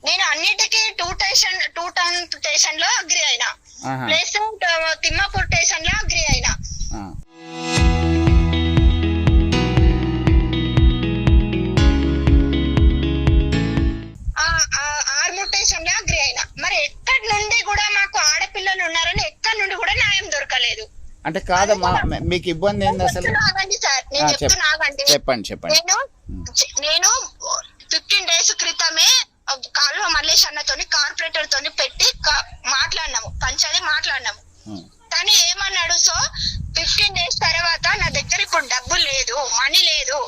నేను అన్నిటికీ two town station లో అగ్రి అయినా, ప్లస్ తిమ్మాపూర్ స్టేషన్ లో అగ్రి అయినా. ఆర్మూర్ స్టేషన్ లో అగ్రి అయినా. మరి ఎక్కడి నుండి కూడా మాకు ఆడపిల్లలు ఉన్నారని ఎక్కడి నుండి కూడా న్యాయం దొరకలేదు. అంటే కాదమ్మా, మీకు ఇబ్బంది ఏంది అసలు? ఆగండి సార్, నేను చెప్తున్నా ఆగండి. చెప్పండి. నేను 15 days క్రితమే కాలువ మల్లేష్ అన్నతోని కార్పొరేటర్ తోని పెట్టి మాట్లాడినాము, పంచాయతీ మాట్లాడినాము. తను ఏమన్నాడు, సో 15 days తర్వాత నా దగ్గర ఇప్పుడు డబ్బు లేదు, మనీ లేదు,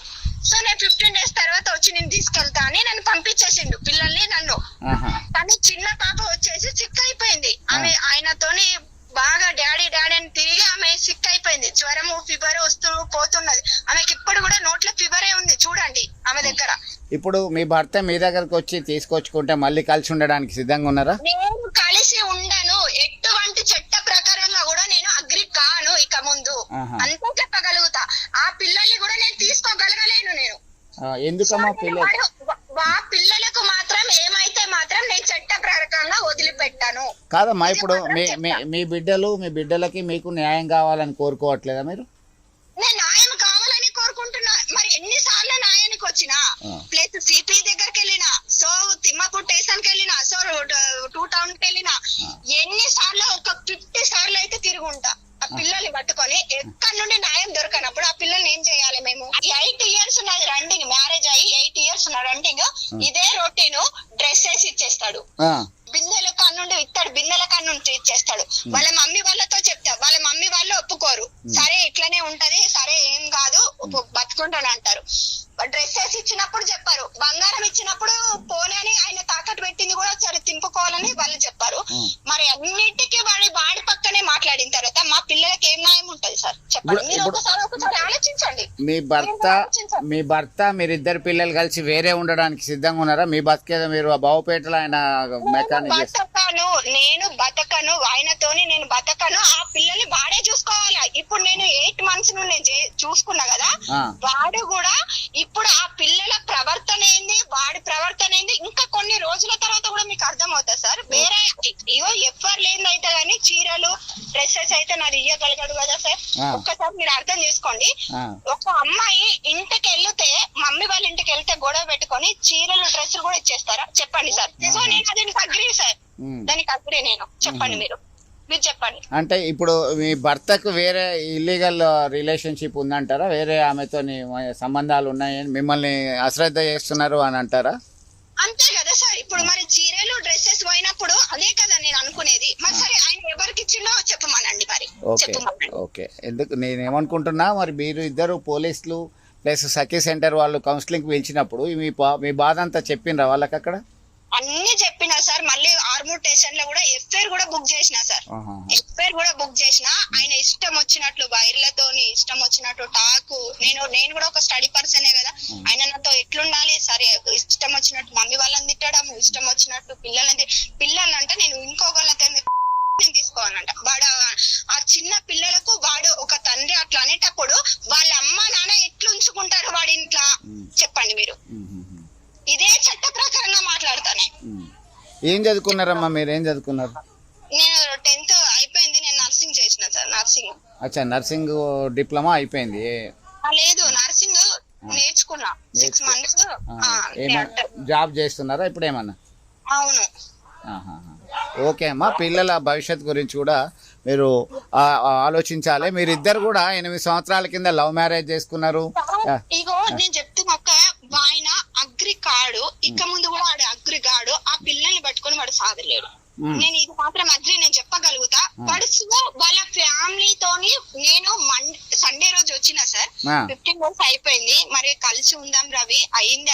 సో నేను 15 days తర్వాత వచ్చి నేను తీసుకెళ్తా అని నన్ను పంపించేసిండు పిల్లల్ని, నన్ను. కానీ చిన్న పాప వచ్చేసి సిక్ అయిపోయింది. ఆమె ఆయనతోని బాగా డాడీ అని తిరిగి ఆమె సిక్ అయిపోయింది. జ్వరము ఫీవర్ వస్తూ పోతున్నది. ఆమెకి ఇప్పుడు కూడా నోట్లో ఫీవరే ఉంది, చూడండి ఆమె దగ్గర. ఇప్పుడు మీ భర్త మీ దగ్గరకు వచ్చి తీసుకొచ్చుకుంటే మళ్ళీ కలిసి ఉండడానికి సిద్ధంగా ఉన్నారా? నేను కలిసి ఉండను, ఎటువంటి చట్ట ప్రకారంగా కూడా నేను అగ్రి కాను. ఇక ముందు అంతా చెప్పగలుగుతా. ఆ పిల్లల్ని కూడా నేను తీసుకోగలగలేను. నేను ఎందుకమ్మా పిల్లలకు మాత్రం ఏమైతే మాత్రం నేను చట్ట ప్రకారంగా వదిలిపెట్టాను. కాదమ్మా, ఇప్పుడు మీ బిడ్డలకి మీకు న్యాయం కావాలని కోరుకోవట్లేదా మీరు? నేను న్యాయం కావాలని కోరుకుంటున్నా. మరి ఎన్నిసార్లు న్యాయానికి వచ్చినా, ప్లస్ సిపి దగ్గరికి వెళ్ళినా, సో తిమ్మాపూర్ స్టేషన్ కి వెళ్ళినా, సో 2 town కి వెళ్ళినా, ఎన్నిసార్లు ఒక 50 సార్లు అయితే తిరుగుంటా ఆ పిల్లల్ని పట్టుకొని. ఎక్కడి నుండి న్యాయం దొరకనప్పుడు ఆ పిల్లల్ని ఏం చేయాలి మేము? 8 years నాది రన్నింగ్, మ్యారేజ్ అయ్యి 8 years నా రన్నింగ్. ఇదే రొటీన్, డ్రెస్ వేసి ఇచ్చేస్తాడు, బిందెల కాన్నుండి ఇస్తాడు, బిందెల కాన్నుండి ఇచ్చేస్తాడు. వాళ్ళ మమ్మీ వాళ్ళతో చెప్తా, వాళ్ళ మమ్మీ వాళ్ళు ఒప్పుకోరు. సరే ఇట్లనే ఉంటది, సరే ఏం కాదు బతుకుంటాను అంటారు. డ్రెస్ వేసి ఇచ్చినప్పుడు చెప్పారు, బంగారం ఇచ్చినప్పుడు పోనీ అని ఆయన తాకట్టు పెట్టింది కూడా సరే తింపుకోవాలని వాళ్ళు చెప్పారు. మరి అన్నిటికీ వాడి పక్కనే మాట్లాడిన తర్వాత మా పిల్లలకి ఏం న్యాయం ఉంటది సార్ చెప్పండి? మీరు ఒకసారి ఆలోచించండి. మీ భర్త మీరిద్దరు పిల్లలు కలిసి వేరే ఉండడానికి సిద్ధంగా ఉన్నారా? మీ బతికేదో మీరు బావుపేటలో ఆయన నేను బతకను, ఆయనతోని నేను బతకను. ఆ పిల్లల్ని వాడే చూసుకోవాలి. ఇప్పుడు నేను 8 months నేను చూసుకున్నా కదా, వాడు కూడా ఇప్పుడు ఆ పిల్లల ప్రవర్తన ఏంది, వాడి ప్రవర్తన ఏంది, ఇంకా కొన్ని రోజుల తర్వాత కూడా మీకు అర్థం అవుతుంది సార్. వేరే ఇవో ఎవ్వరు లేదైతే గానీ చీరలు డ్రెస్సెస్ అయితే నాది ఇయ్యగలగడు కదా సార్. ఒక్కసారి మీరు అర్థం చేసుకోండి. ఒక అమ్మాయి ఇంటికి వెళ్తే, మమ్మీ వాళ్ళ ఇంటికి వెళ్తే గొడవ పెట్టుకొని చీరలు డ్రెస్సులు కూడా ఇచ్చేస్తారా చెప్పండి సార్? సో నేను దానికి అగ్రీ సార్, దానికి అగ్రీ నేను. చెప్పండి మీరు చెప్పండి. అంటే ఇప్పుడు మీ భర్తకు వేరే ఇల్లీగల్ రిలేషన్షిప్ ఉందంటారా? వేరే ఆమెతో సంబంధాలు ఉన్నాయని మిమ్మల్ని అశ్రద్ధ చేస్తున్నారు అని అంటారా? అంతే కదా సార్. ఇప్పుడు మరి చీరలు డ్రెస్సెస్ పోయినప్పుడు అదే కదా నేను అనుకునేది. మరి సరే ఆయన ఎవరికి ఇచ్చిందో చెప్పమనండి మరి. ఓకే, ఎందుకు నేనేమనుకుంటున్నా, మరి మీరు ఇద్దరు పోలీసులు ప్లస్ సఖీ సెంటర్ వాళ్ళు కౌన్సిలింగ్ పిలిచినప్పుడు మీ బాధ అంతా చెప్పిండ్రా వాళ్ళకి? అక్కడ అన్ని చెప్పినా సార్. మళ్ళీ ఆర్మూర్ స్టేషన్ లో కూడా ఎఫ్ఐఆర్ కూడా బుక్ చేసిన సార్. ఎఫ్ఐఆర్ కూడా బుక్ చేసిన. ఆయన ఇష్టం వచ్చినట్లు వైర్లతోని ఇష్టం వచ్చినట్టు టాకు. నేను కూడా ఒక స్టడీ పర్సనే కదా, ఆయన నాతో ఎట్లుండాలి సరే ఇష్టం వచ్చినట్టు మమ్మీ వాళ్ళని తిట్టడం, ఇష్టం వచ్చినట్టు పిల్లలంటే నేను ఇంకొకళ్ళతో నేను తీసుకోవాలంట. వాడు ఆ చిన్న పిల్లలకు వాడు ఒక తండ్రి అట్లా అనేటప్పుడు వాళ్ళ అమ్మ నాన్న ఎట్లు ఉంచుకుంటారు వాడి ఇంట్లో చెప్పండి మీరు? ఇదే చట్ట ప్రకారంగా మాట్లాడతానే. ఏం చదువుకున్నారమ్మా మీరు? ఏం చదువుకున్నారు? నేను 10th అయిపోయింది. నేను నర్సింగ్ చేసిన సార్. నర్సింగ్ డిప్లొమా అయిపోయింది? లేదు, నర్సింగ్ నేర్చుకున్నా 6 months. జాబ్ చేస్తున్నారా ఇప్పుడు ఏమన్నా? అవును. ఓకే అమ్మా, పిల్లల భవిష్యత్ గురించి కూడా మీరు ఆలోచించాలి. మీరిద్దరు కూడా 8 సంవత్సరాల కింద లవ్ మ్యారేజ్ చేసుకున్నారు. ఇగో నేను చెప్తున్నా, ఒక ఆయన అగ్రి కాడు, ఇక ముందు కూడా వాడు అగ్రి కాడు. ఆ పిల్లల్ని పట్టుకొని వాడు సాధలేడు. నేను ఇది మాత్రం అగ్రి నేను చెప్పగలుగుతా. వాడు వాళ్ళ ఫ్యామిలీతోని నేను సండే రోజు వచ్చిన సార్. 15 days అయిపోయింది. మరి కలిసి ఉందాం రవి,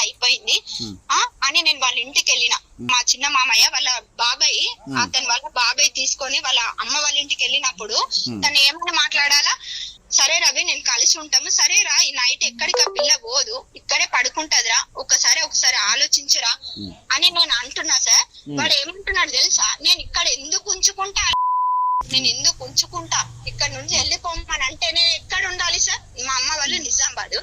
అయిపోయింది అని నేను వాళ్ళ ఇంటికి వెళ్ళిన. మా చిన్న మామయ్య వాళ్ళ బాబాయ్, అతను వాళ్ళ బాబాయ్ తీసుకొని వాళ్ళ అమ్మ వాళ్ళ ఇంటికి వెళ్ళినప్పుడు తను ఏమైనా మాట్లాడాలా, సరే రవి నేను కలిసి ఉంటాము, సరేరా ఈ నైట్ ఎక్కడికి ఆ పిల్ల పోదు, ఇక్కడే పడుకుంటదిరా, ఒకసారి ఆలోచించరా అని నేను అంటున్నా సార్. వాడు ఏమంటున్నాడు తెలుసా, నేను ఇక్కడ ఎందుకు ఉంచుకుంటా, ఇక్కడ నుంచి వెళ్ళిపోమని అంటే నేను ఎక్కడ ఉండాలి సార్? మా అమ్మ వాళ్ళు నిజామాబాద్,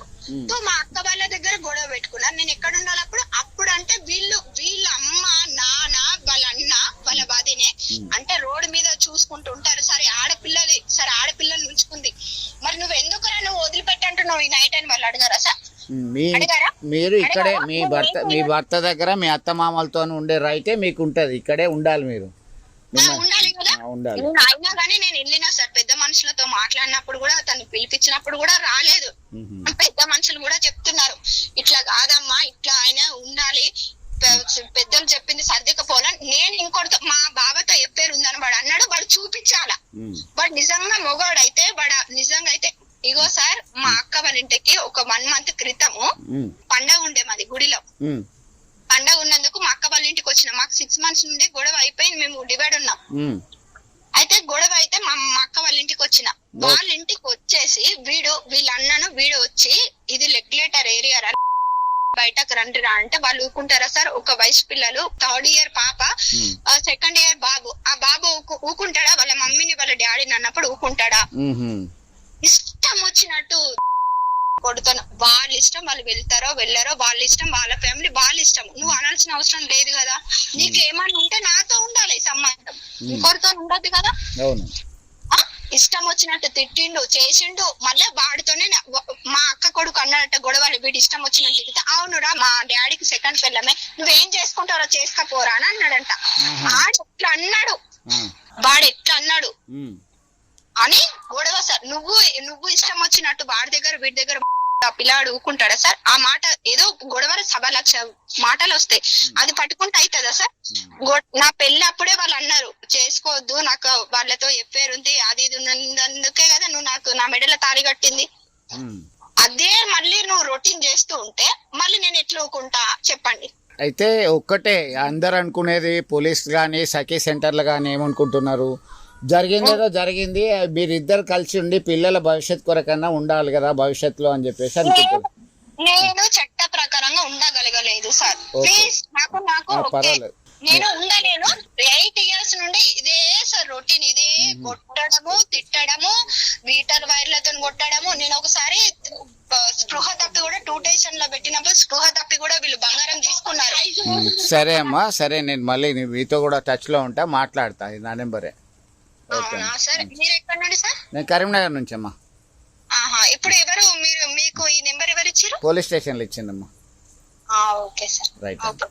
మా అక్క వాళ్ళ దగ్గర గొడవ పెట్టుకున్నారు. నేను ఎక్కడ ఉండాలి అప్పుడు అంటే వీళ్ళు అడిగారా? మీరు ఇక్కడే మీ భర్త దగ్గర మీ అత్తమామలతో ఉండే రైటే మీకు ఉంటది, ఇక్కడే ఉండాలి మీరు. ఉండాలి కదా. ఉండాలి. అయినా కానీ నేను వెళ్ళినా సార్, పెద్ద మనుషులతో మాట్లాడినప్పుడు కూడా, తను పిలిపించినప్పుడు కూడా రాలేదు. పెద్ద మనుషులు కూడా చెప్తున్నారు ఇట్లా కాదమ్మా, ఇట్లా ఆయన ఉండాలి, పెద్దలు చెప్పింది సర్దికపోలా. నేను ఇంకోటితో మా బాబాతో చెప్పేరు ఉందని వాడు అన్నాడు. వాడు చూపించాలా, వాడు నిజంగా మొగోడైతే, వాడు నిజంగా అయితే. ఇగో సార్, మా అక్క వాళ్ళ ఇంటికి ఒక 1 month క్రితము పండగ ఉండే మాది గుడిలో. పండగ ఉన్నందుకు మా అక్క వాళ్ళ ఇంటికి వచ్చిన. మాకు 6 months నుండి గొడవ అయిపోయింది, మేము డివైడ్ ఉన్నాం. అయితే గొడవ అయితే మా అక్క వాళ్ళ ఇంటికి వచ్చిన. వాళ్ళ ఇంటికి వచ్చేసి వీళ్ళ అన్నను వీడు ఇది రెగ్యులేటర్ ఏరియా రా, బయటకు రండి రా అంటే వాళ్ళు ఊకుంటారా సార్? ఒక వయసు పిల్లలు, 3rd year పాప, 2nd year బాబు. ఆ బాబు ఊకుంటాడా? వాళ్ళ మమ్మీని వాళ్ళ డాడీని అన్నప్పుడు ఊకుంటాడా? ఇష్టం వచ్చినట్టు కొడుతాను. వాళ్ళ ఇష్టం, వాళ్ళు వెళ్తారో వెళ్ళారో వాళ్ళ ఇష్టం, వాళ్ళ ఫ్యామిలీ వాళ్ళ ఇష్టం. నువ్వు అనాల్సిన అవసరం లేదు కదా. నీకేమన్నా ఉంటే నాతో ఉండాలి సంబంధం, ఇంకొకరితో ఉండదు కదా. ఇష్టం వచ్చినట్టు తిట్టిండు, చేసిండు. మళ్ళీ వాడితోనే మా అక్క కొడుకు అన్నాడట గొడవలు, వీడి ఇష్టం వచ్చినట్టు తిరిగితే, అవునురా మా డాడీకి 2nd పెళ్ళమే, నువ్వేం చేసుకుంటారో చేసుకపోరా అని అన్నాడంట. వాడు ఎట్లా అన్నాడు అని గొడవ సార్. నువ్వు ఇష్టం వచ్చినట్టు వాడి దగ్గర వీడి దగ్గర పిల్లాడు ఊకుంటాడా సార్? ఆ మాట ఏదో గొడవ 1,00,000 మాటలు వస్తాయి, అది పట్టుకుంటే అవుతుందా సార్? నా పెళ్లి అప్పుడే వాళ్ళు అన్నారు చేసుకోవద్దు, నాకు వాళ్ళతో ఎఫ్ఐఆర్ ఉంది, అది ఇది ఉన్నందుకే కదా నువ్వు నాకు నా మెడలో తాళి కట్టింది. అదే మళ్ళీ నువ్వు రొటీన్ చేస్తూ ఉంటే మళ్ళీ నేను ఎట్లా ఊకుంటా చెప్పండి? అయితే ఒక్కటే అందరు అనుకునేది, పోలీస్ కానీ సఖీ సెంటర్లు కానీ ఏమనుకుంటున్నారు, జరిగిందేదో జరిగింది, మీరిద్దరు కలిసి ఉండి పిల్లల భవిష్యత్ కొరకన్నా ఉండాలి కదా భవిష్యత్తులో అని చెప్పేసి అనుకుంటున్నారు. నేను చట్ట ప్రకారంగా ఉండగలగలేదు సార్, ప్లీజ్ నాకు పర్వాలేదు. నేను ఉండలేను. 8 years నుండి ఇదే సార్ రొటీన్, ఇదే కొట్టడము, తిట్టడము, మీటర్ వైర్లతో కొట్టడము. నేను ఒకసారి స్పృహ తప్పి కూడా 2 స్టేషన్ లో పెట్టినప్పుడు స్పృహ తప్పి కూడా వీళ్ళు బంగారం తీసుకున్నారు. సరే అమ్మా, సరే, నేను మళ్ళీ మీతో కూడా టచ్ లో ఉంటా, మాట్లాడతా. ఇది నా నెంబరే. అవునా సార్? మీరు ఎక్కడ నుండి సార్? నేను కరీంనగర్ నుంచి అమ్మా. ఇప్పుడు మీకు ఈ నెంబర్ ఎవరు ఇచ్చారు? పోలీస్ స్టేషన్ లో ఇచ్చిందమ్మా. Okay sir, right.